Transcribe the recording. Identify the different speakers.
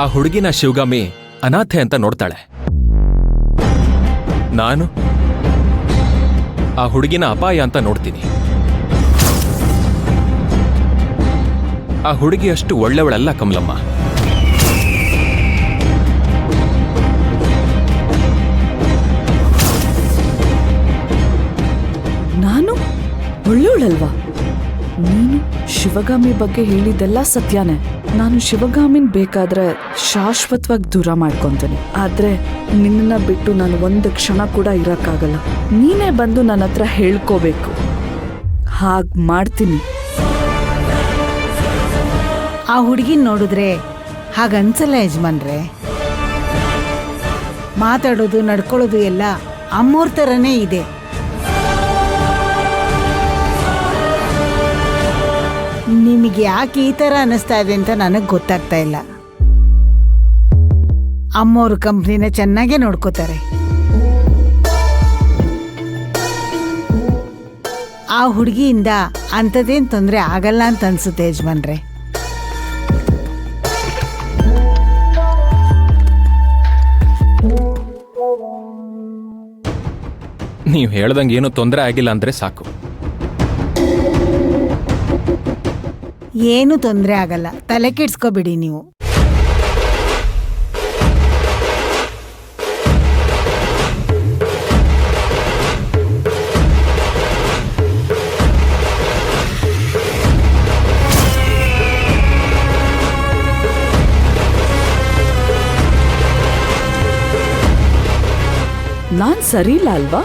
Speaker 1: ಆ ಹುಡುಗಿನ ಶಿವಗಾಮಿ ಅನಾಥೆ ಅಂತ ನೋಡ್ತಾಳೆ. ನಾನು ಆ ಹುಡುಗಿನ ಅಪಾಯ ಅಂತ ನೋಡ್ತೀನಿ. ಆ ಹುಡುಗಿ ಅಷ್ಟು ಒಳ್ಳೆವಳಲ್ಲ ಕಮಲಮ್ಮ.
Speaker 2: ನಾನು ಒಳ್ಳೆವಳಲ್ವಾ? ನೀನು ಶಿವಗಾಮಿ ಬಗ್ಗೆ ಹೇಳಿದ್ದೆಲ್ಲ ಸತ್ಯನೇ. ನಾನು ಶಿವಗಾಮಿನ್ ಬೇಕಾದ್ರೆ ಶಾಶ್ವತವಾಗಿ ದೂರ ಮಾಡ್ಕೊಂತೀನಿ. ಆದ್ರೆ ನಿನ್ನ ಬಿಟ್ಟು ನಾನು ಒಂದು ಕ್ಷಣ ಕೂಡ ಇರಕ್ಕಾಗಲ್ಲ. ನೀನೇ ಬಂದು ನನ್ನ ಹತ್ರ ಹೇಳ್ಕೋಬೇಕು. ಹಾಗ್ ಮಾಡ್ತೀನಿ.
Speaker 3: ಆ ಹುಡುಗಿನ ನೋಡಿದ್ರೆ ಹಾಗನ್ಸಲ್ಲ ಯಜಮಾನ್ರೆ. ಮಾತಾಡೋದು ನಡ್ಕೊಳ್ಳೋದು ಎಲ್ಲ ಅಮ್ಮೋರ್ ಥರನೇ ಇದೆ. ನಿಮಗೆ ಯಾಕೆ ಈ ಥರ ಅನ್ನಿಸ್ತಾ ಇದೆ ಅಂತ ನನಗೆ ಗೊತ್ತಾಗ್ತಾ ಇಲ್ಲ. ಅಮ್ಮೋರು ಕಂಪ್ನಿನ ಚೆನ್ನಾಗೇ ನೋಡ್ಕೋತಾರೆ. ಆ ಹುಡುಗಿಯಿಂದ ಅಂಥದ್ದೇನು ತೊಂದರೆ ಆಗಲ್ಲ ಅಂತ ಅನ್ಸುತ್ತೆ ಯಜಮಾನ್ರೆ.
Speaker 1: ನೀವು ಹೇಳ್ದಂಗೆ ಏನೂ ತೊಂದರೆ ಆಗಿಲ್ಲ ಅಂದ್ರೆ ಸಾಕು.
Speaker 3: ಏನು ತೊಂದರೆ ಆಗಲ್ಲ, ತಲೆ ಕೆಡ್ಸ್ಕೋಬೇಡಿ ನೀವು.
Speaker 2: ನಾನ್ ಸರಿ ಇಲ್ಲ ಅಲ್ವಾ?